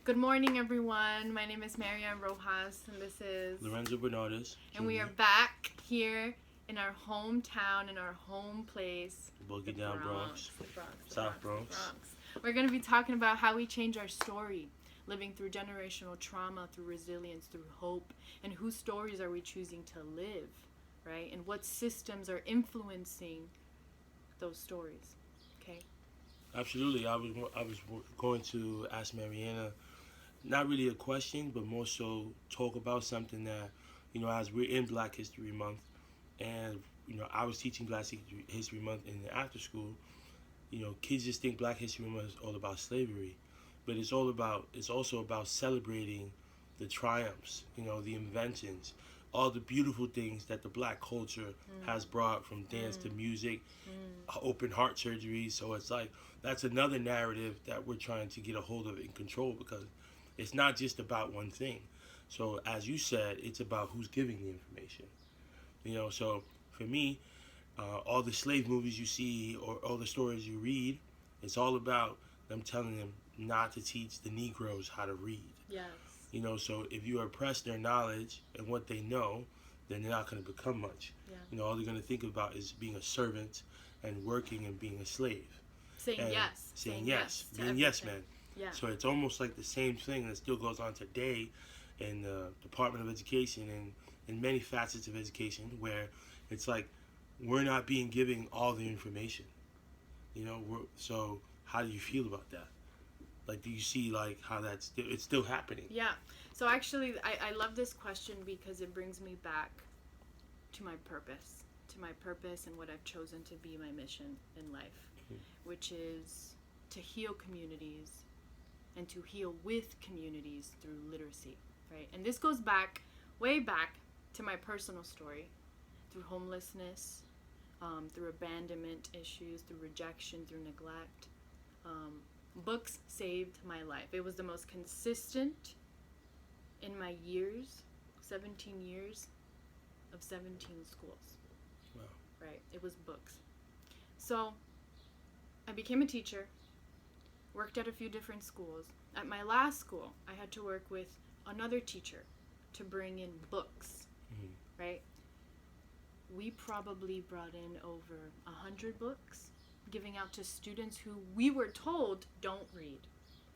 Good morning, everyone. My name is Marianne Rojas, and this is Lorenzo Bernardes. and we are back here in our hometown, in our home place, Boogie Down Bronx. South Bronx. We're going to be talking about how we change our story, living through generational trauma, through resilience, through hope, and whose stories are we choosing to live, right? And what systems are influencing those stories, okay? Absolutely. I was going to ask Mariana, not really a question, but more so talk about something that, as we're in Black History Month, and I was teaching Black History Month in the after school. Kids just think Black History Month is all about slavery, but it's also about celebrating the triumphs, the inventions, all the beautiful things that the Black culture has brought, from dance to music, open heart surgery. So it's like that's another narrative that we're trying to get a hold of and control, because it's not just about one thing. So as you said, it's about who's giving the information. So for me, all the slave movies you see or all the stories you read, it's all about them telling them not to teach the Negroes how to read. Yes. So if you oppress their knowledge and what they know, then they're not going to become much. Yeah. All they're going to think about is being a servant and working and being a slave. Saying and yes. Saying yes. Being everything. yes man. Yeah. So it's almost like the same thing that still goes on today in the Department of Education and in many facets of education, where it's like we're not being given all the information. So how do you feel about that? Like, do you see like how it's still happening? Yeah. So actually, I love this question because it brings me back to my purpose and what I've chosen to be my mission in life, which is to heal communities and to heal with communities through literacy, right? And this goes back, way back, to my personal story, through homelessness, through abandonment issues, through rejection, through neglect. Books saved my life. It was the most consistent in my years, 17 years of 17 schools. Wow. Right? It was books. So I became a teacher, worked at a few different schools. At my last school, I had to work with another teacher to bring in books, right? We probably brought in over 100 books, giving out to students who we were told don't read,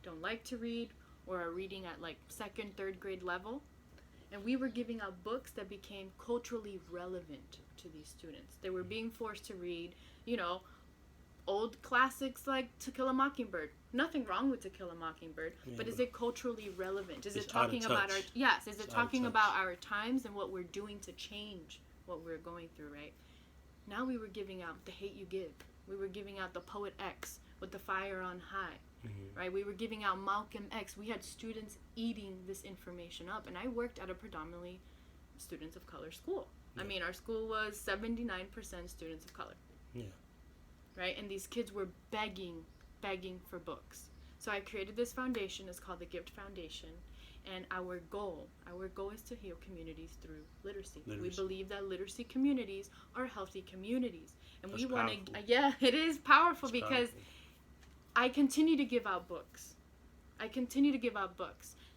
don't like to read, or are reading at like second, third grade level. And we were giving out books that became culturally relevant to these students. They were being forced to read, old classics like To Kill a Mockingbird. Nothing wrong with To Kill a Mockingbird, but is it culturally relevant? Is it talking about our is it talking about our times and what we're doing to change what we're going through, right? Now we were giving out The Hate U Give. We were giving out The Poet X with The Fire on High, right? We were giving out Malcolm X. We had students eating this information up, and I worked at a predominantly students of color school. I mean, our school was 79% students of color. Yeah. Right? And these kids were begging for books. So I created this foundation. It's called the Gift Foundation. And our goal is to heal communities through literacy. We believe that literacy communities are healthy communities. And That's we want to, powerful. it is powerful, That's because powerful. I continue to give out books.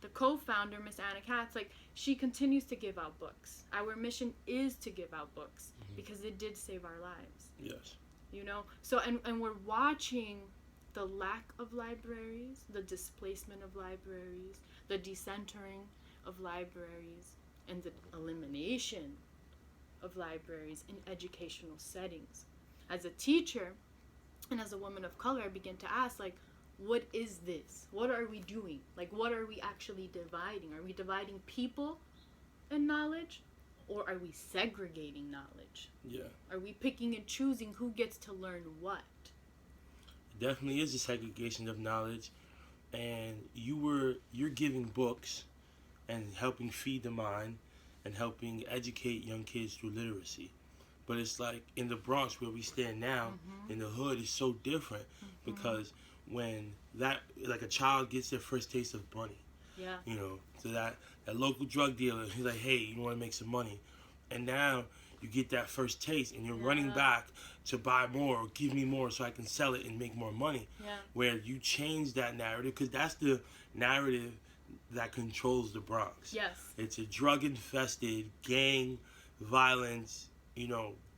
The co-founder, Miss Anna Katz, she continues to give out books. Our mission is to give out books because it did save our lives. Yes. So and we're watching the lack of libraries, the displacement of libraries, the decentering of libraries, and the elimination of libraries in educational settings. As a teacher and as a woman of color, I begin to ask, what is this? What are we doing? What are we actually dividing? Are we dividing people and knowledge? Or are we segregating knowledge? Yeah. Are we picking and choosing who gets to learn what? It definitely is a segregation of knowledge, and you're giving books and helping feed the mind and helping educate young kids through literacy. But it's like in the Bronx where we stand now, in the hood, is so different, because when a child gets their first taste of money, so that local drug dealer, he's like, hey, you want to make some money, and now you get that first taste, and you're running back to buy more or give me more so I can sell it and make more money. Yeah. Where you change that narrative, because that's the narrative that controls the Bronx. Yes. It's a drug-infested, gang, violence,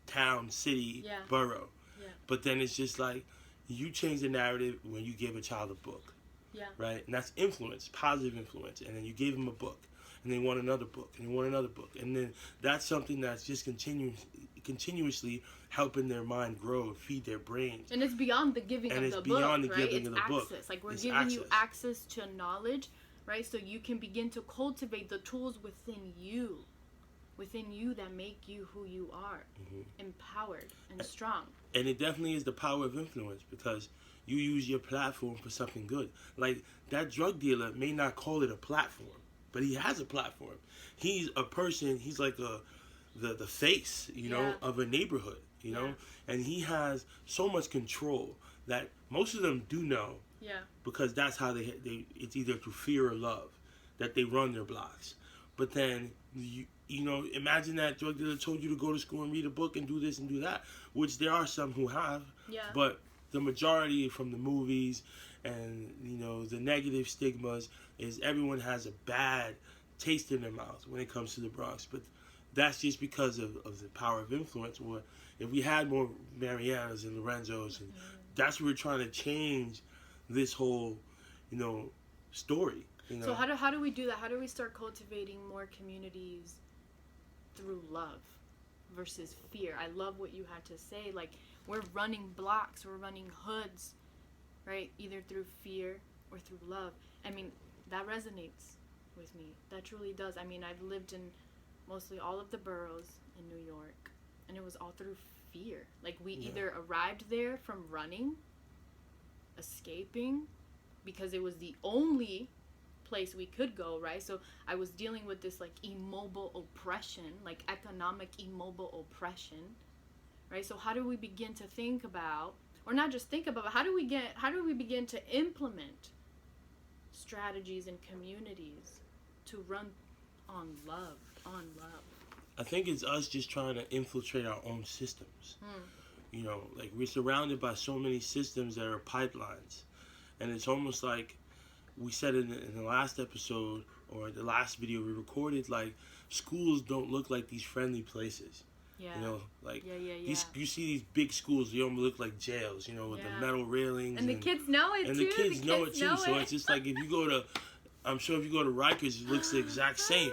town, city, borough. Yeah. But then it's just like, you change the narrative when you give a child a book. Yeah. Right? And that's influence, positive influence. And then you gave them a book, and they want another book, and they want another book. And then that's something that's just continuously helping their mind grow, feed their brains. And it's beyond the giving of the book, right? And it's beyond the giving of the book. Like, we're It's giving you access to knowledge, right? So you can begin to cultivate the tools within you that make you who you are, empowered and strong. And it definitely is the power of influence, because you use your platform for something good. Like, that drug dealer may not call it a platform, but he has a platform. He's a person. He's like the face, of a neighborhood, and he has so much control that most of them do know. Yeah. Because that's how they it's either through fear or love that they run their blocks. But then imagine that drug dealer told you to go to school and read a book and do this and do that, which there are some who have. Yeah. But the majority from the movies and the negative stigmas is everyone has a bad taste in their mouth when it comes to the Bronx. But that's just because of the power of influence. Or if we had more Marianas and Lorenzos, and that's what we're trying to change this whole story. So how do we do that? How do we start cultivating more communities through love versus fear? I love what you had to say. Like, we're running blocks, we're running hoods, right? Either through fear or through love. I mean, that resonates with me. That truly does. I mean, I've lived in mostly all of the boroughs in New York, and it was all through fear. Like, we either arrived there from running, escaping, because it was the only place we could go, right? So I was dealing with this like immobile oppression, like economic immobile oppression, right? So how do we begin to think about, or not just think about, but how do we begin to implement strategies and communities to run on love? I think it's us just trying to infiltrate our own systems. Like, we're surrounded by so many systems that are pipelines, and it's almost like we said in the last episode, or the last video we recorded, like, schools don't look like these friendly places. Yeah. You see these big schools, they almost look like jails, with the metal railings. And the kids know it too. And the kids know it too. So it's just like, if you go to Rikers, it looks the exact same,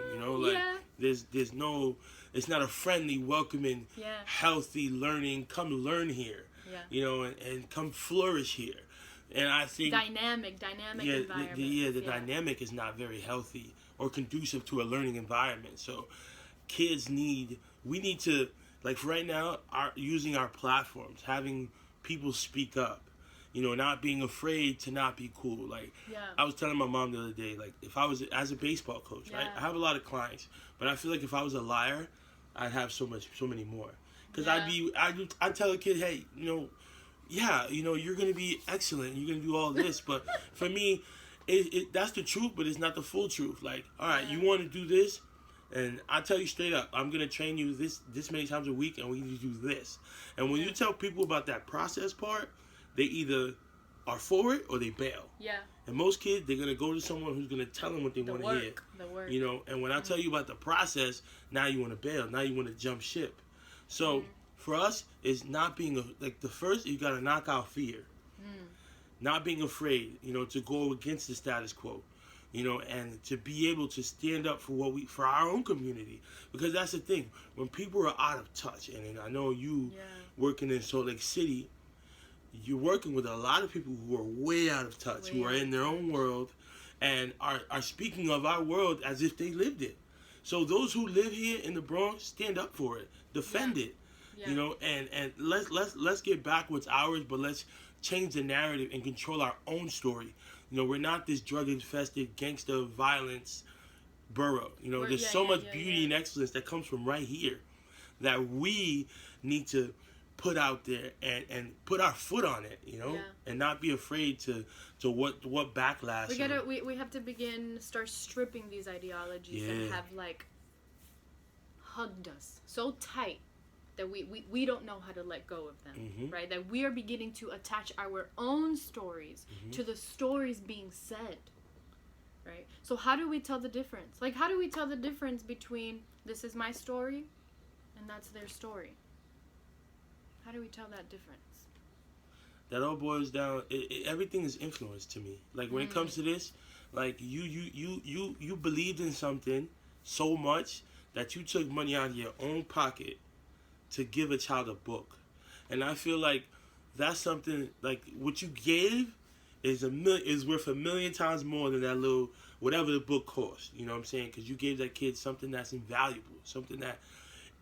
there's no, it's not a friendly, welcoming, healthy learning, come learn here, and come flourish here. And I think dynamic environment. The dynamic is not very healthy or conducive to a learning environment. So we need to, like, for right now, using our platforms, having people speak up, not being afraid to not be cool. Like, I was telling my mom the other day, like, if I was, as a baseball coach, right, I have a lot of clients, but I feel like if I was a liar, I'd have so many more. Because I'd tell a kid, hey, you're going to be excellent, you're going to do all this, but for me, that's the truth, but it's not the full truth. Like, all right, you want to do this, and I tell you straight up, I'm going to train you this many times a week, and we need to do this. And when you tell people about that process part, they either are for it or they bail. Yeah. And most kids, they're going to go to someone who's going to tell them what they want to hear. The work. And when I tell you about the process, now you want to bail. Now you want to jump ship. So for us, it's not being, the first, you got to knock out fear. Not being afraid, to go against the status quo. And to be able to stand up for our own community. Because that's the thing. When people are out of touch, and I know you working in Salt Lake City, you're working with a lot of people who are way out of touch, who are in their own world, and are speaking of our world as if they lived it. So those who live here in the Bronx, stand up for it, defend it, and let's get back what's ours, but let's change the narrative and control our own story. We're not this drug-infested gangster violence borough. There's so much beauty and excellence that comes from right here that we need to put out there and put our foot on it, and not be afraid to what backlash. We have to start stripping these ideologies that have, like, hugged us so tight that we don't know how to let go of them, Mm-hmm. right? That we are beginning to attach our own stories Mm-hmm. to the stories being said, right? So how do we tell the difference? Like, how do we tell the difference between this is my story and that's their story? How do we tell that difference? That all boils down. Everything is influence to me. Like when it comes to this, like you believed in something so much that you took money out of your own pocket to give a child a book, and I feel like that's something like what you gave is worth 1,000,000 times more than that little whatever the book cost. You know what I'm saying? Because you gave that kid something that's invaluable, something that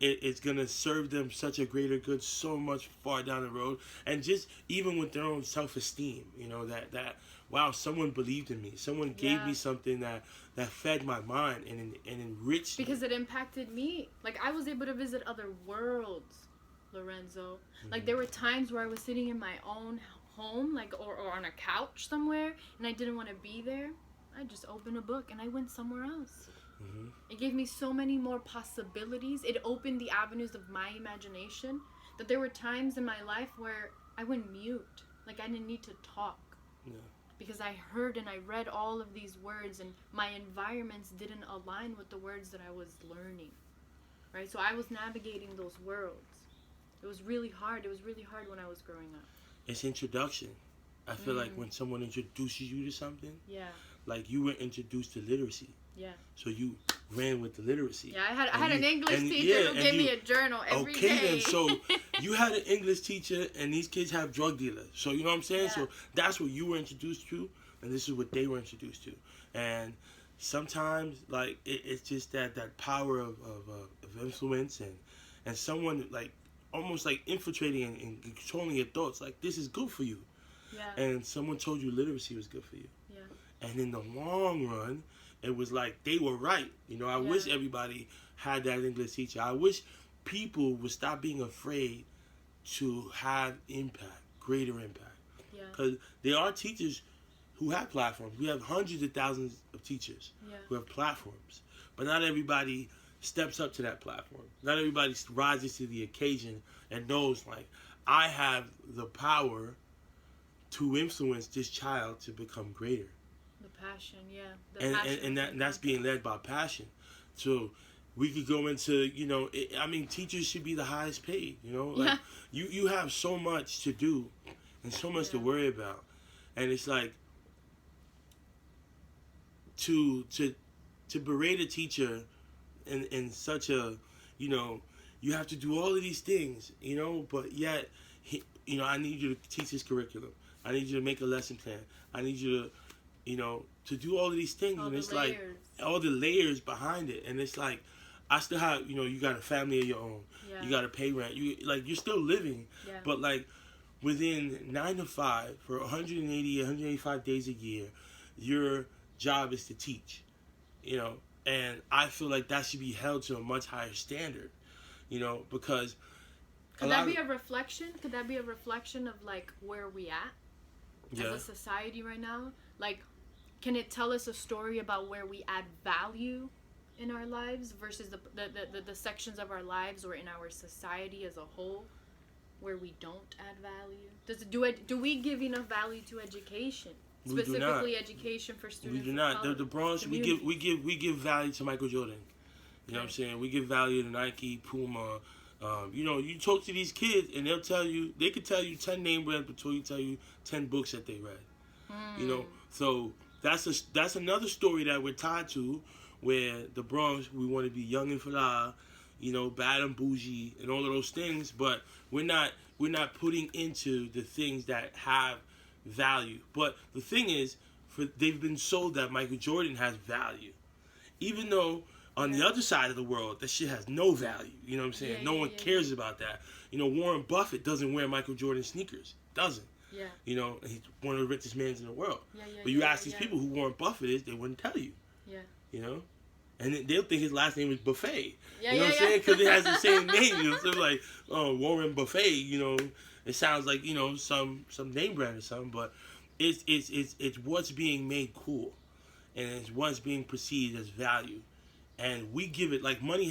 it's gonna serve them such a greater good so much far down the road, and just even with their own self-esteem, you know, that wow, someone believed in me, someone gave Yeah. me something that fed my mind and enriched Because me. it impacted me. Like, I was able to visit other worlds, Lorenzo. Like, there were times where I was sitting in my own home, like, or on a couch somewhere, and I didn't want to be there. I just opened a book and I went somewhere else. Mm-hmm. It gave me so many more possibilities. It opened the avenues of my imagination that there were times in my life where I went mute. Like, I didn't need to talk. Yeah. Because I heard and I read all of these words, and my environments didn't align with the words that I was learning. Right? So I was navigating those worlds. It was really hard. It was really hard when I was growing up. It's introduction. I feel like when someone introduces you to something, Yeah. like you were introduced to literacy. Yeah. So you ran with the literacy. Yeah, I had And an you- English and- teacher yeah, who and gave me you- a journal every day. Okay then, so you had an English teacher and these kids have drug dealers. So you know what I'm saying? Yeah. So that's what you were introduced to and this is what they were introduced to. And sometimes like it's just that power of influence and someone like almost like infiltrating and controlling your thoughts. Like this is good for you. Yeah. And someone told you literacy was good for you. Yeah. And in the long run, it was like they were right. You know, I wish everybody had that English teacher. I wish people would stop being afraid to have impact, greater impact. Yeah. Because there are teachers who have platforms. We have hundreds of thousands of teachers Yeah. who have platforms. But not everybody steps up to that platform. Not everybody rises to the occasion and knows, like, I have the power to influence this child to become greater. The passion, yeah. The passion And that's being led by passion. So we could go into, you know, I mean, teachers should be the highest paid, you know? Like, you have so much to do and so much to worry about. And it's like, to berate a teacher in such a, you know, you have to do all of these things, you know, but yet, you know, I need you to teach this curriculum. I need you to make a lesson plan. I need you to, you know, to do all of these things. All and the it's layers. like, all the layers behind it. And it's like, I still have, you know, you got a family of your own. Yeah. You got to pay rent. You're still living. Yeah. But, like, within 9 to 5, for 180, 185 days a year, your job is to teach, you know. And I feel like that should be held to a much higher standard, you know, because Could that be a reflection? Could that be a reflection of, like, where we at as a society right now? Like, can it tell us a story about where we add value in our lives versus the sections of our lives or in our society as a whole where we don't add value? Do we give enough value to education? We do not. Specifically education for students. We do not. The Bronx, communities. we give value to Michael Jordan. You know what I'm saying? We give value to Nike, Puma. You know, you talk to these kids and they could tell you 10 name brands before you tell you 10 books that they read. You know, so that's another story that we're tied to, where the Bronx, we want to be young and fly, you know, bad and bougie and all of those things, but we're not putting into the things that have value. But the thing is, they've been sold that Michael Jordan has value, even though on the other side of the world that shit has no value. You know what I'm saying? No one cares about that. You know, Warren Buffett doesn't wear Michael Jordan sneakers. Doesn't. Yeah. You know, he's one of the richest men in the world. Yeah, but you ask these people who Warren Buffett is, they wouldn't tell you. Yeah. You know? And they'll think his last name is Buffet. Yeah, you know what I'm saying? yeah. Because it has the same name. You know, so like, Warren Buffet, you know, it sounds like, you know, some name brand or something, but it's what's being made cool. And it's what's being perceived as value. And we give it, like, money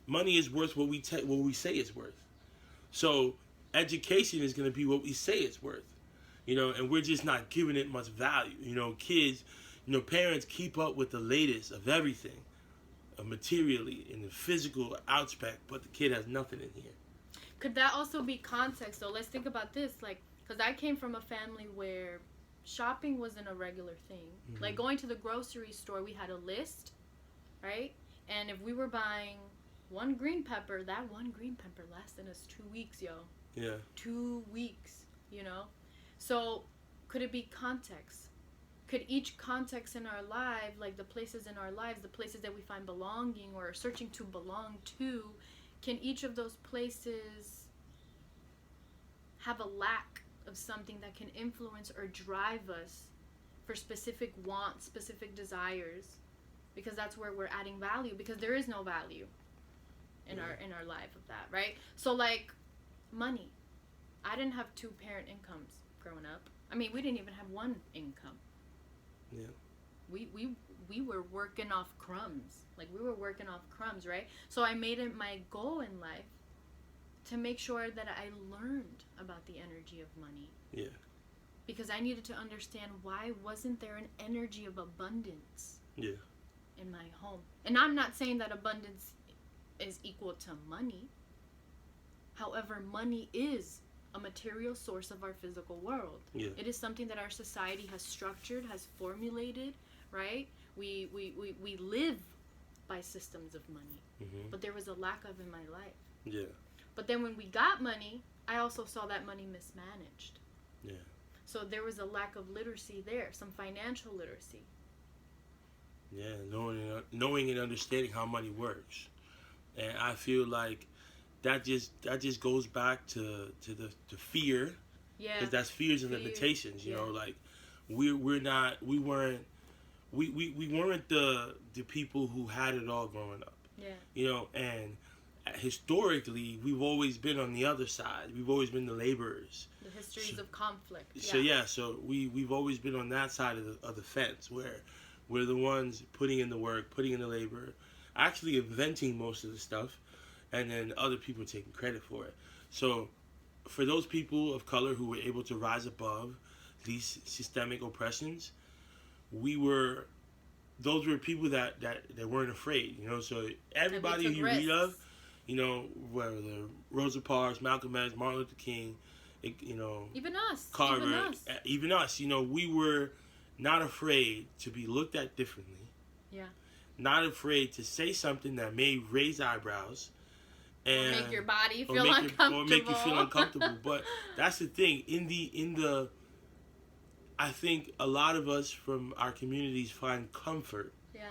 money is worth what we say it's worth. So education is going to be what we say it's worth. And we're just not giving it much value. Kids, parents keep up with the latest of everything, materially in the physical aspect, but the kid has nothing in here. Could that also be context, though? Let's think about this, because I came from a family where shopping wasn't a regular thing. Mm-hmm. Like going to the grocery store, we had a list, right? And if we were buying one green pepper, that one green pepper lasted us 2 weeks, yo. Yeah. 2 weeks, So, could it be context? Could each context in our life, like the places in our lives, the places that we find belonging or are searching to belong to, can each of those places have a lack of something that can influence or drive us for specific wants, specific desires? Because that's where we're adding value, because there is no value in our life of that, right? So, like, money. I didn't have 2 parent incomes growing up. I mean, we didn't even have one income. Yeah. We were working off crumbs. Like, we were working off crumbs, right? So I made it my goal in life to make sure that I learned about the energy of money. Yeah. Because I needed to understand, why wasn't there an energy of abundance in my home? And I'm not saying that abundance is equal to money. However, money is a material source of our physical world. Yeah. It is something that our society has structured, has formulated, right? We live by systems of money. Mm-hmm. But there was a lack of in my life. Yeah. But then when we got money, I also saw that money mismanaged. Yeah. So there was a lack of literacy there, some financial literacy. Yeah, knowing and understanding how money works. And I feel like that just goes back to the fear. Yeah. Because that's fears and limitations, you know, like we weren't the people who had it all growing up. Yeah. And historically we've always been on the other side. We've always been the laborers. The histories of conflict. So we've always been on that side of the fence, where we're the ones putting in the work, putting in the labor, actually inventing most of the stuff, and then other people taking credit for it. So for those people of color who were able to rise above these systemic oppressions, those were people that weren't afraid, So everybody you read of, whether Rosa Parks, Malcolm X, Martin Luther King, even us, Carver, even us, we were not afraid to be looked at differently. Yeah. Not afraid to say something that may raise eyebrows. And or make your body feel uncomfortable. Or make you feel uncomfortable. But that's the thing. I think a lot of us from our communities find comfort. Yeah.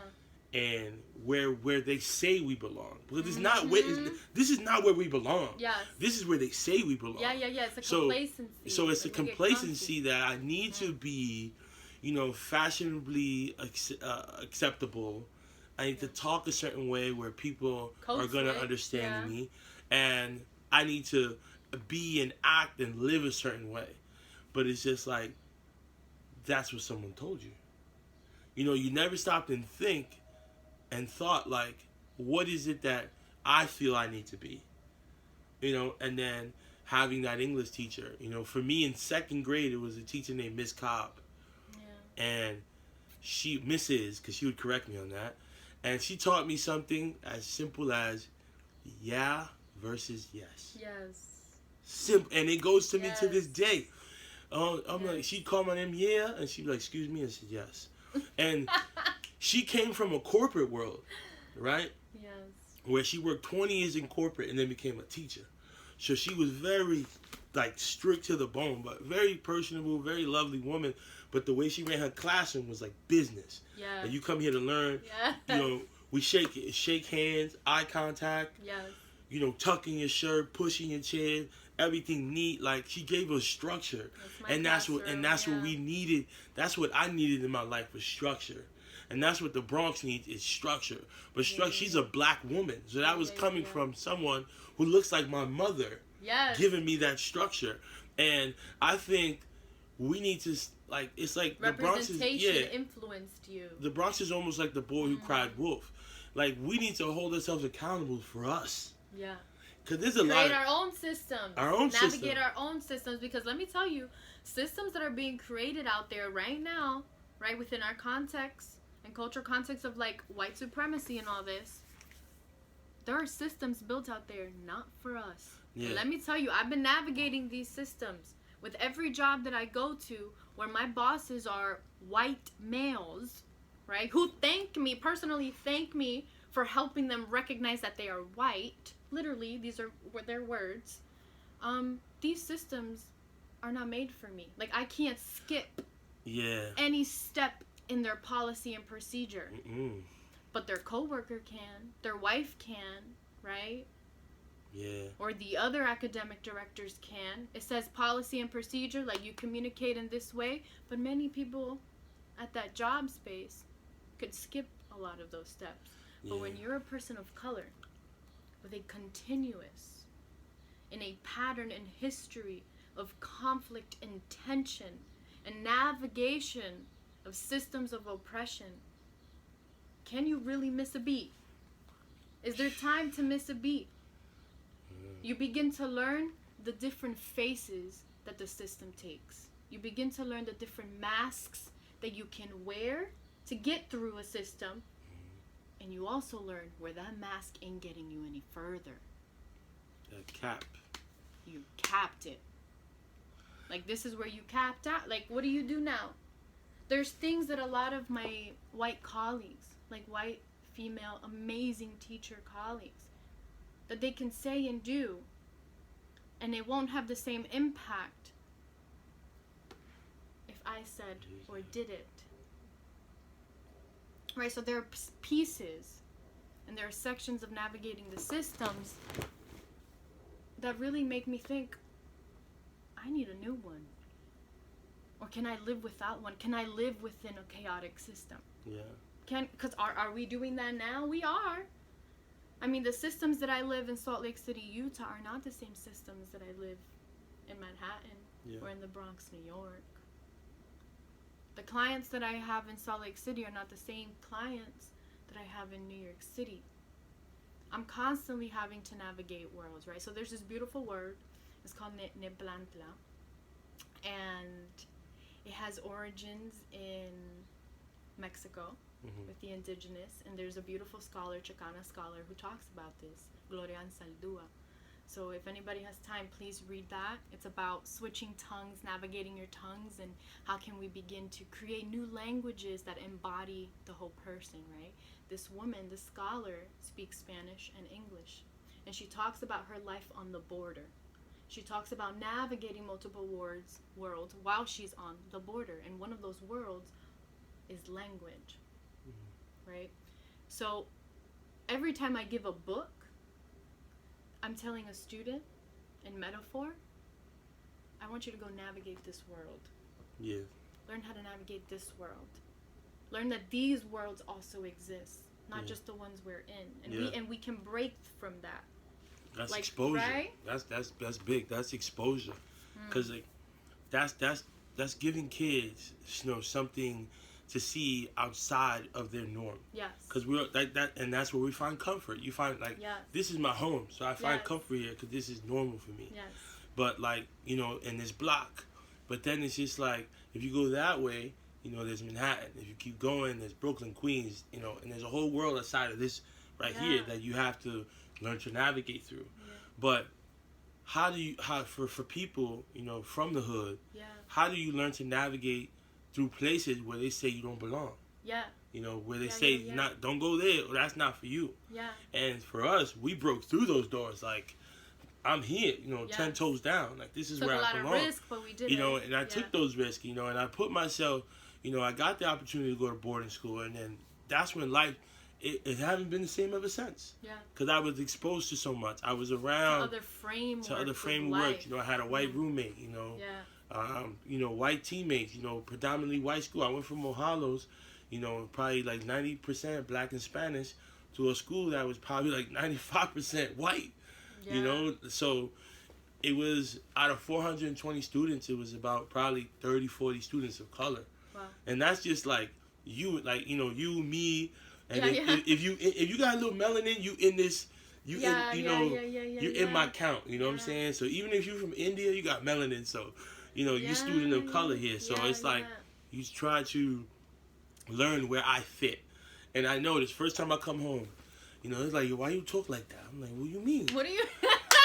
And where they say we belong, because it's not this is not where we belong. Yes. This is where they say we belong. Yeah. It's a complacency. So it's a complacency that I need to be, fashionably acceptable. I need to talk a certain way where people are going to understand me, and I need to be and act and live a certain way. But it's just like, that's what someone told you. You never stopped and think and thought, like, what is it that I feel I need to be? And then having that English teacher, for me in 2nd grade, it was a teacher named Miss Cobb. Yeah. And Mrs., because she would correct me on that. And she taught me something as simple as yeah versus yes. Yes. Simple. And it goes to me to this day. I'm like, she'd call my name, yeah, and she'd be like, excuse me, and I said, yes. And she came from a corporate world, right? Yes. Where she worked 20 years in corporate and then became a teacher. So she was very, strict to the bone, but very personable, very lovely woman. But the way she ran her classroom was like business. Yeah. And you come here to learn. Yeah. We shake hands, eye contact. Yes. Tucking your shirt, pushing your chair, everything neat. Like, she gave us structure. That's what we needed. That's what I needed in my life, was structure. And that's what the Bronx needs, is structure. But she's a black woman. So that was coming from someone who looks like my mother. Yes. Giving me that structure. And I think we need to, it's like the Bronx is, influenced you. The Bronx is almost like the boy who cried wolf. Like, we need to hold ourselves accountable for us. Yeah. Because there's a lot Create of... our own systems. Our own Navigate system. our own systems. Because let me tell you, systems that are being created out there right now, right, within our context and cultural context of, like, white supremacy and all this, there are systems built out there not for us. Yeah. And let me tell you, I've been navigating these systems with every job that I go to where my bosses are white males, right, who personally thank me for helping them recognize that they are white. Literally, these are their words. These systems are not made for me. Like, I can't skip any step in their policy and procedure. Mm-mm. But their coworker can, their wife can, right? Yeah. Or the other academic directors can. It says policy and procedure, like you communicate in this way, but many people at that job space could skip a lot of those steps. But when you're a person of color with a continuous, in a pattern and history of conflict and tension and navigation of systems of oppression, can you really miss a beat? Is there time to miss a beat? You begin to learn the different faces that the system takes. You begin to learn the different masks that you can wear to get through a system. And you also learn where that mask ain't getting you any further. That cap. You capped it. Like, this is where you capped out. Like, what do you do now? There's things that a lot of my white colleagues, like white, female, amazing teacher colleagues, that they can say and do, and it won't have the same impact if I said or did it. Right, so there are pieces and there are sections of navigating the systems that really make me think, I need a new one. Or can I live without one? Can I live within a chaotic system? Yeah. Because are we doing that now? We are. I mean, the systems that I live in Salt Lake City, Utah are not the same systems that I live in Manhattan or in the Bronx, New York. The clients that I have in Salt Lake City are not the same clients that I have in New York City. I'm constantly having to navigate worlds, right? So there's this beautiful word. It's called Neblantla. And it has origins in Mexico. With the indigenous, and there's a beautiful scholar, Chicana scholar, who talks about this, Gloria Ansaldúa. So if anybody has time, please read that. It's about switching tongues, navigating your tongues, and how can we begin to create new languages that embody the whole person, right? This woman, this scholar, speaks Spanish and English, and she talks about her life on the border. She talks about navigating multiple worlds while she's on the border, and one of those worlds is language. Right? So every time I give a book, I'm telling a student in metaphor, I want you to go navigate this world. Yeah. Learn how to navigate this world. Learn that these worlds also exist, not just the ones we're in. And we can break from that. That's like, exposure. Right? That's big. That's exposure. Cuz like that's giving kids, something to see outside of their norm. Yes. Because we're that, and that's where we find comfort. You find this is my home, so I find comfort here because this is normal for me. Yes. But in this block, but then it's just like if you go that way, there's Manhattan. If you keep going, there's Brooklyn, Queens, and there's a whole world outside of this here that you have to learn to navigate through. Yeah. But how for people, from the hood, how do you learn to navigate through places where they say you don't belong? Yeah. Where they say don't go there, or that's not for you. Yeah. And for us, we broke through those doors. Like, I'm here, 10 toes down. Like, this is where I belong. Took a lot of risk, but we did it. And I took those risks, and I put myself, I got the opportunity to go to boarding school, and then that's when life, it hasn't been the same ever since. Yeah. Because I was exposed to so much. I was around to other frameworks. I had a white roommate, white teammates, predominantly white school. I went from Mojalos, probably like 90% black and Spanish, to a school that was probably like 95% white. So it was, out of 420 students, it was about probably 30, 40 students of color. Wow. And that's just like you, you, me, And Yeah, yeah. if you got a little melanin, you in this. Yeah, You're in my count. You know what I'm saying? So even if you're from India, you got melanin. So, you're student of color here. So it's like you try to learn where I fit. And I noticed first time I come home, it's like, why you talk like that? I'm like, what do you mean? What do you?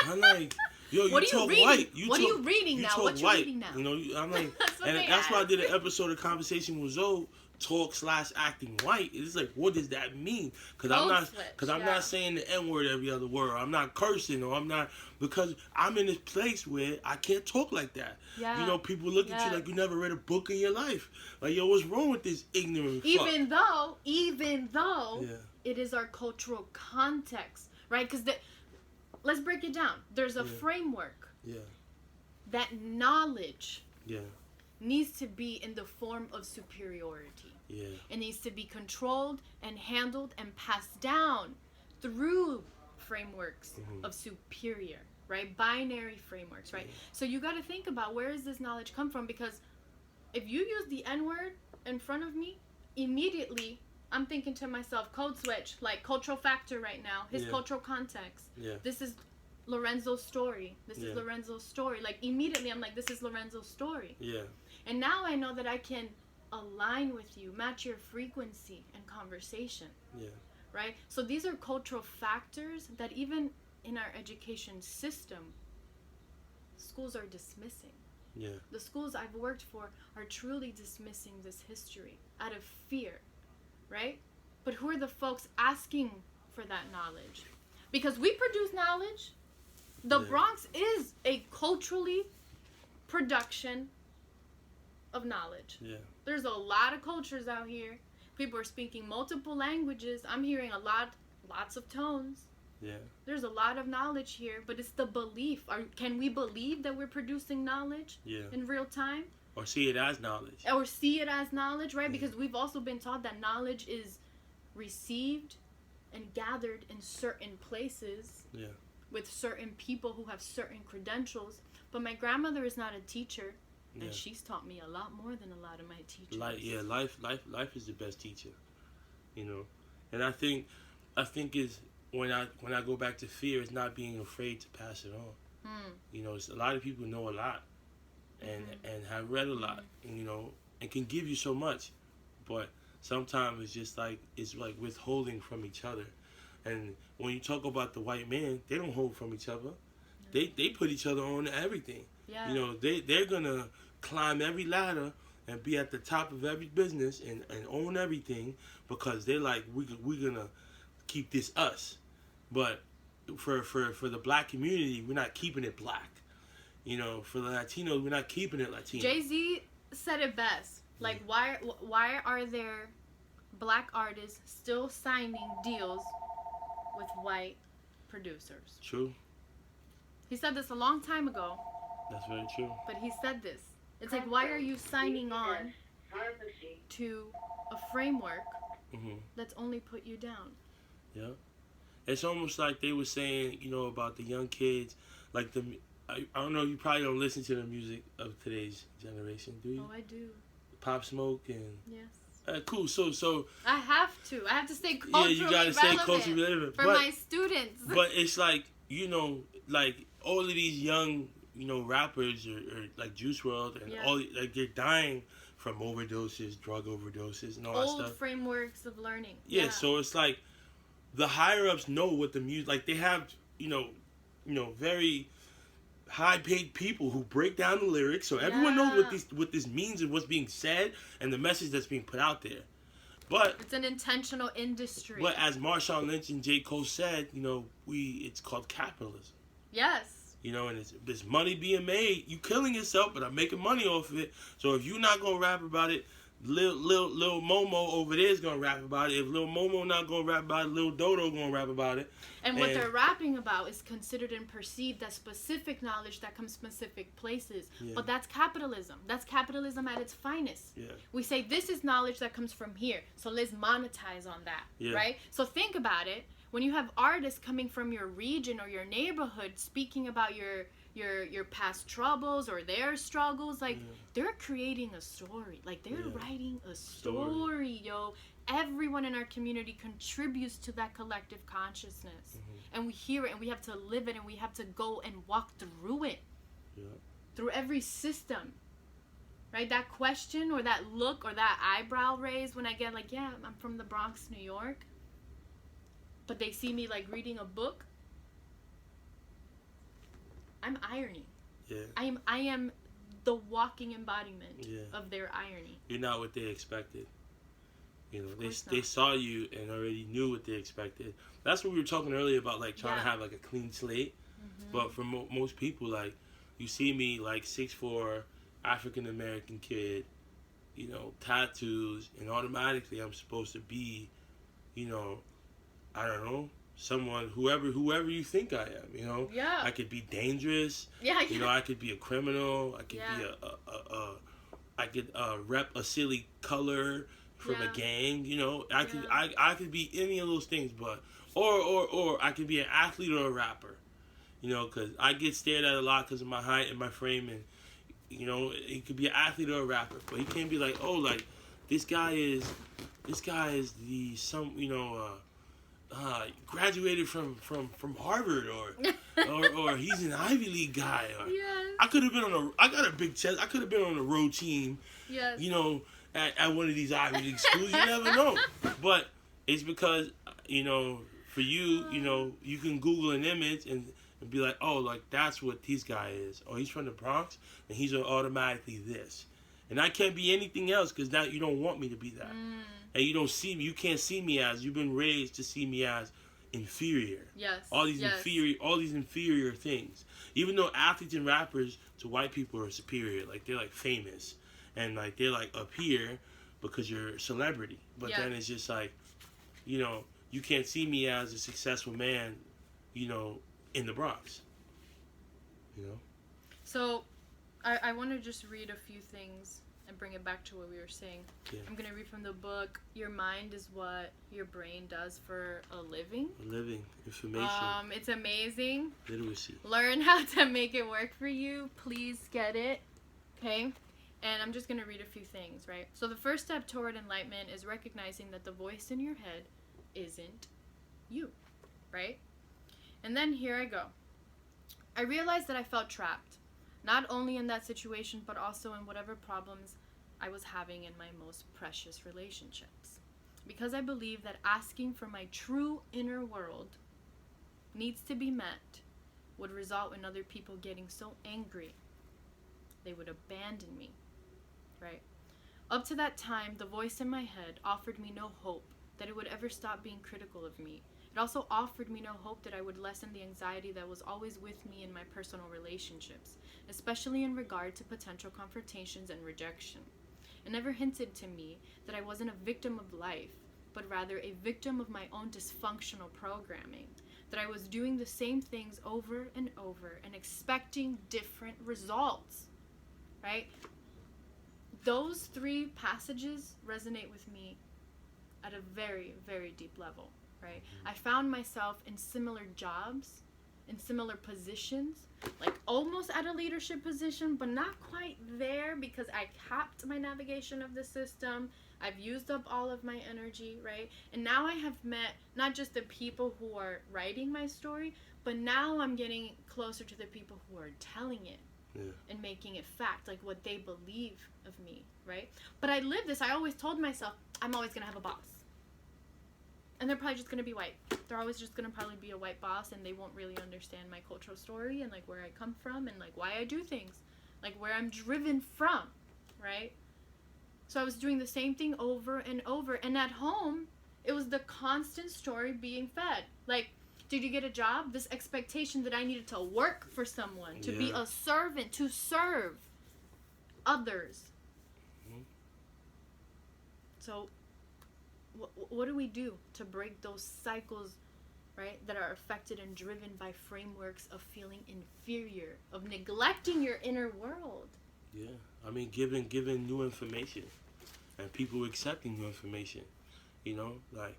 I'm like, yo, What you are talk reading? white. What are you reading now? Talk What you white. reading now? I'm like, That's what and they that's why I ask. did an episode of Conversation with Zoe, talk/acting white. It's like, what does that mean? Because I'm not saying the N word every other word. I'm not cursing, or I'm not, because I'm in this place where I can't talk like that. Yeah. People look at you like you never read a book in your life. Like, yo, what's wrong with this ignorant fuck? Even though Yeah. it is our cultural context, right? Because let's break it down. There's a framework. Yeah. That knowledge. Yeah. Needs to be in the form of superiority. Yeah. It needs to be controlled and handled and passed down through frameworks of superior, right? Binary frameworks, right? So you got to think about, where does this knowledge come from? Because if you use the N-word in front of me, immediately I'm thinking to myself, code switch, like cultural factor right now, his cultural context. Yeah. This is Lorenzo's story. This is Lorenzo's story. Like, immediately I'm like, this is Lorenzo's story. Yeah. And now I know that I can align with you, match your frequency and conversation. Yeah. Right? So these are cultural factors that even in our education system, schools are dismissing. Yeah. The schools I've worked for are truly dismissing this history out of fear. Right? But who are the folks asking for that knowledge? Because we produce knowledge. The Bronx is a culturally production of knowledge. Yeah. There's a lot of cultures out here. People are speaking multiple languages. I'm hearing lots of tones. Yeah. There's a lot of knowledge here, but it's the belief. Can we believe that we're producing knowledge in real time? Or see it as knowledge. Or see it as knowledge, right? Because we've also been taught that knowledge is received and gathered in certain places. Yeah. With certain people who have certain credentials. But my grandmother is not a teacher. And she's taught me a lot more than a lot of my teachers. Life is the best teacher, and I think is when I go back to fear, it's not being afraid to pass it on. It's, a lot of people know a lot, and have read a lot, and can give you so much, but sometimes it's like withholding from each other. And when you talk about the white man, they don't hold from each other. They put each other on everything. Yeah. They're gonna climb every ladder and be at the top of every business and own everything, because they're like, we're gonna keep this us. But for the black community, we're not keeping it black. For the Latinos, we're not keeping it Latino. Jay-Z said it best. Like, why are there black artists still signing deals with white producers? True. He said this a long time ago. That's very true. But he said this. It's like, why are you signing on to a framework that's only put you down? Yeah. It's almost like they were saying, about the young kids, like I don't know, you probably don't listen to the music of today's generation, do you? Oh, I do. Pop Smoke and... Yes. Cool. So I have to stay culturally you gotta stay culturally relevant for my students. But it's like, like all of these young, rappers or like Juice WRLD and all, like, they're dying from overdoses, drug overdoses, and all that stuff. Old frameworks of learning. Yeah. So it's like the higher ups know what the music, like, they have, very high paid people who break down the lyrics, so everyone knows what this means and what's being said and the message that's being put out there. But it's an intentional industry. But as Marshawn Lynch and J. Cole said, it's called capitalism. Yes. And there's money being made. You killing yourself, but I'm making money off of it. So if you're not gonna rap about it, Lil Momo over there is gonna rap about it. If Lil Momo not gonna rap about it, Lil Dodo gonna rap about it. And what they're rapping about is considered and perceived as specific knowledge that comes from specific places. Yeah. But that's capitalism. That's capitalism at its finest. Yeah. We say this is knowledge that comes from here, so let's monetize on that, right? So think about it. When you have artists coming from your region or your neighborhood speaking about your past troubles or their struggles, like, they're creating a story. Like, they're writing a story, yo. Every everyone in our community contributes to that collective consciousness. And we hear it, and we have to live it, and we have to go and walk through it. Yeah. Through every system. Right? That question or that look or that eyebrow raise when I get like, yeah, I'm from the Bronx, New York. But they see me like reading a book. I'm irony. Yeah. I am the walking embodiment of their irony. You're not what they expected. You know, they saw you and already knew what they expected. That's what we were talking earlier about, like trying to have like a clean slate. But for most people, like you see me like 6'4", African American kid, you know, tattoos, and automatically I'm supposed to be, you know, I don't know, someone, whoever you think I am, you know. Yeah. I could be dangerous. Yeah. You know, I could be a criminal. I could be I could rep a silly color from a gang. You know, I could be any of those things, but or I could be an athlete or a rapper. You know, because I get stared at a lot because of my height and my frame, and you know, he could be an athlete or a rapper, but he can't be like, oh, like this guy is the graduated from Harvard or he's an Ivy League guy. Or I could have been I got a big chest. I could have been on a road team. Yes. You know, at one of these Ivy League schools. You never know. But it's because, you know, for you, you know, you can Google an image and be like, oh, like that's what this guy is. Oh, he's from the Bronx and he's automatically this. And I can't be anything else because now you don't want me to be that. And you don't see me. You can't see me as, you've been raised to see me as inferior. Yes. All these inferior things. Even though athletes and rappers to white people are superior, like they're like famous and like they're like up here because you're a celebrity. But then it's just like, you know, you can't see me as a successful man, you know, in the Bronx. You know? So I want to just read a few things and bring it back to what we were saying. Yeah. I'm going to read from the book, Your Mind is What Your Brain Does for a Living. Information. It's amazing. Literacy. Learn how to make it work for you. Please get it. Okay? And I'm just going to read a few things, right? So the first step toward enlightenment is recognizing that the voice in your head isn't you, right? And then here I go. I realized that I felt trapped. Not only in that situation, but also in whatever problems I was having in my most precious relationships. Because I believe that asking for my true inner world needs to be met would result in other people getting so angry they would abandon me, right? Up to that time, the voice in my head offered me no hope that it would ever stop being critical of me. It also offered me no hope that I would lessen the anxiety that was always with me in my personal relationships, especially in regard to potential confrontations and rejection. It never hinted to me that I wasn't a victim of life, but rather a victim of my own dysfunctional programming, that I was doing the same things over and over and expecting different results, right? Those three passages resonate with me at a very, very deep level. Right? I found myself in similar jobs, in similar positions, like almost at a leadership position, but not quite there because I capped my navigation of the system. I've used up all of my energy, right? And now I have met not just the people who are writing my story, but now I'm getting closer to the people who are telling it and making it fact, like what they believe of me, right? But I live this. I always told myself, I'm always going to have a boss. And they're probably just going to be white. They're always just going to probably be a white boss, and they won't really understand my cultural story and, like, where I come from and, like, why I do things. Like, where I'm driven from, right? So I was doing the same thing over and over. And at home, it was the constant story being fed. Like, did you get a job? This expectation that I needed to work for someone, to be a servant, to serve others. So what do we do to break those cycles, right, that are affected and driven by frameworks of feeling inferior, of neglecting your inner world? Yeah, I mean, giving new information and people accepting new information, you know, like,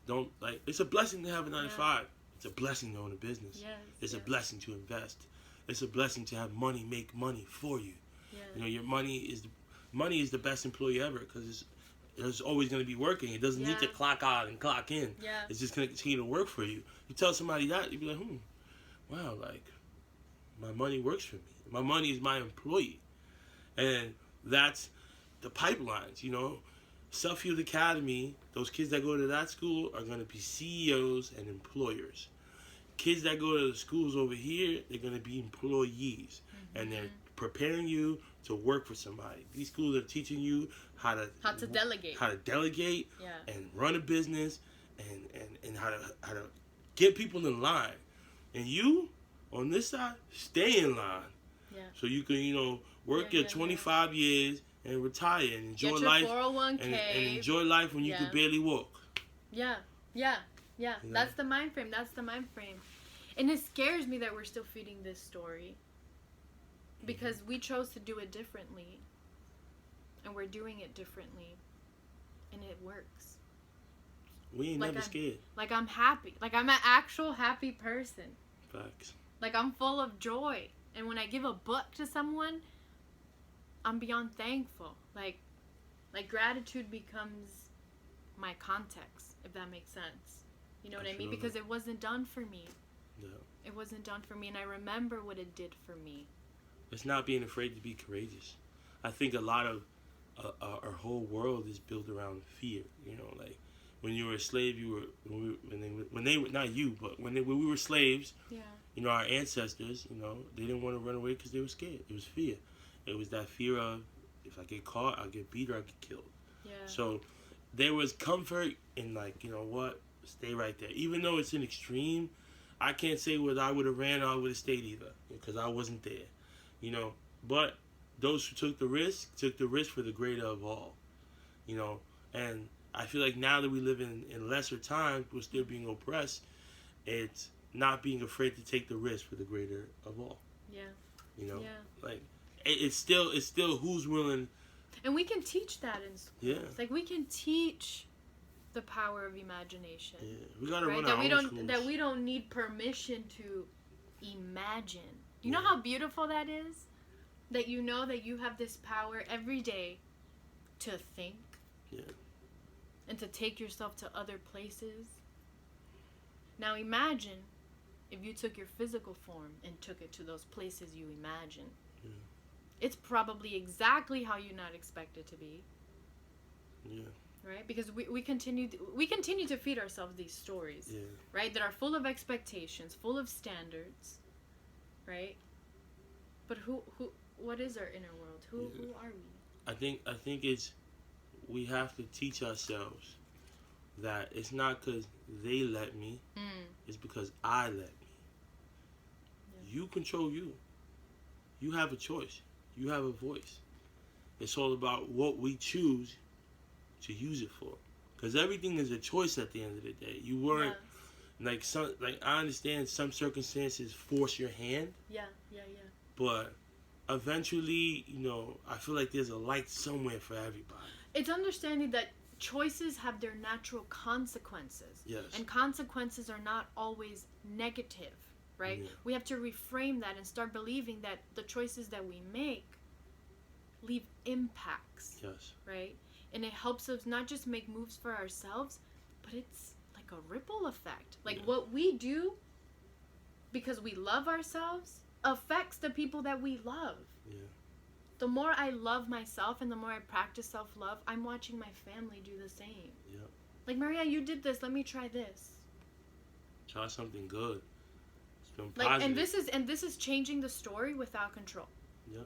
don't, like, it's a blessing to have a 9 to 5. It's a blessing to own a business. It's a blessing to invest. It's a blessing to have money make money for you. You know, your money is the best employee ever because There's always going to be working. It doesn't need to Yeah. clock out and clock in. Yeah. It's just going to continue to work for you. You tell somebody that, you'd be like, wow, like, my money works for me. My money is my employee. And that's the pipelines, you know. Suffield Academy, those kids that go to that school are going to be CEOs and employers. Kids that go to the schools over here, they're going to be employees. And they're preparing you to work for somebody. These schools are teaching you how to delegate Yeah. and run a business and how to get people in line. And you, on this side, stay in line. Yeah. So you can, you know, work Yeah, your 25 years and retire and enjoy Get your life 401k. and enjoy life when you can Yeah. barely walk. Yeah. That's the mind frame. And it scares me that we're still feeding this story. Because we chose to do it differently. And we're doing it differently. And it works. We ain't Like never scared. Like I'm happy. Like I'm an actual happy person. Facts. Like I'm full of joy. And when I give a book to someone, I'm beyond thankful. Like gratitude becomes my context, if that makes sense. You know what I mean? Absolutely. Because it wasn't done for me. Yeah. It wasn't done for me, and I remember what it did for me. It's not being afraid to be courageous. I think a lot of our whole world is built around fear. You know, like when you were a slave, you were when they were not you, but when we were slaves. Yeah. You know, our ancestors. You know, they didn't want to run away because they were scared. It was fear. It was that fear of if I get caught, I'll get beat or I get killed. Yeah. So there was comfort in like, you know what, stay right there. Even though it's an extreme, I can't say whether I would have ran or I would have stayed either because I wasn't there. You know, but those who took the risk for the greater of all. You know, and I feel like now that we live in lesser times, we're still being oppressed. It's not being afraid to take the risk for the greater of all. Yeah. You know, Yeah. like it's still who's willing. And we can teach that in schools. Yeah. Like we can teach the power of imagination. Yeah, we gotta Right? run That our we own don't schools. that we don't need permission to imagine. You know how beautiful that is? That you know that you have this power every day to think. Yeah. And to take yourself to other places. Now imagine if you took your physical form and took it to those places you imagine. Yeah. It's probably exactly how you not expect it to be. Yeah. Right? Because we continue to feed ourselves these stories. Yeah. Right? That are full of expectations, full of standards. Right? But what is our inner world? Who are we? I think it's we have to teach ourselves that it's not because they let me, it's because I let me. Yeah. You control you. You have a choice. You have a voice. It's all about what we choose to use it for. Because everything is a choice at the end of the day. You weren't like I understand some circumstances force your hand. Yeah. But eventually, you know, I feel like there's a light somewhere for everybody. It's understanding that choices have their natural consequences. Yes. And consequences are not always negative, right? Yeah. We have to reframe that and start believing that the choices that we make leave impacts. Yes. Right? And it helps us not just make moves for ourselves, but it's like a ripple effect. Like what we do because we love ourselves affects the people that we love. Yeah. The more I love myself and the more I practice self-love, I'm watching my family do the same. Yeah. Like, Maria, you did this. Let me try this. Try something good. It's been Like, positive. and this is changing the story without control. Yeah.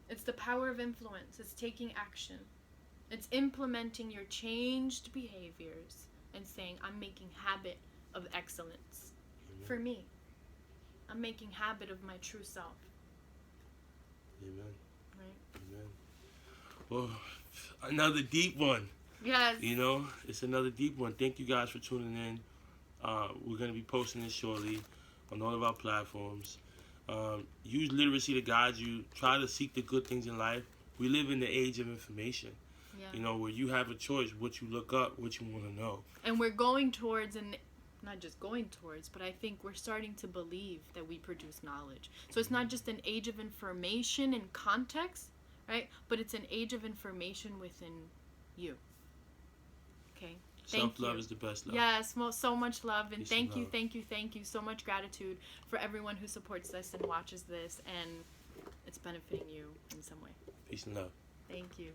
It's the power of influence. It's taking action. It's implementing your changed behaviors and saying, I'm making habit of excellence. Amen. For me. I'm making habit of my true self. Amen. Right? Amen. Well, another deep one. Yes. You know, it's another deep one. Thank you guys for tuning in. We're going to be posting this shortly on all of our platforms. Use literacy to guide you. Try to seek the good things in life. We live in the age of information. Yeah. You know, where you have a choice, what you look up, what you want to know. And we're going towards, and not just going towards, but I think we're starting to believe that we produce knowledge. So it's not just an age of information and context, right? But it's an age of information within you. Okay? Thank Self-love you. is the best love. Yes, so much love, and Peace thank and you, love. thank you, thank you. So much gratitude for everyone who supports this and watches this, and it's benefiting you in some way. Peace and love. Thank you.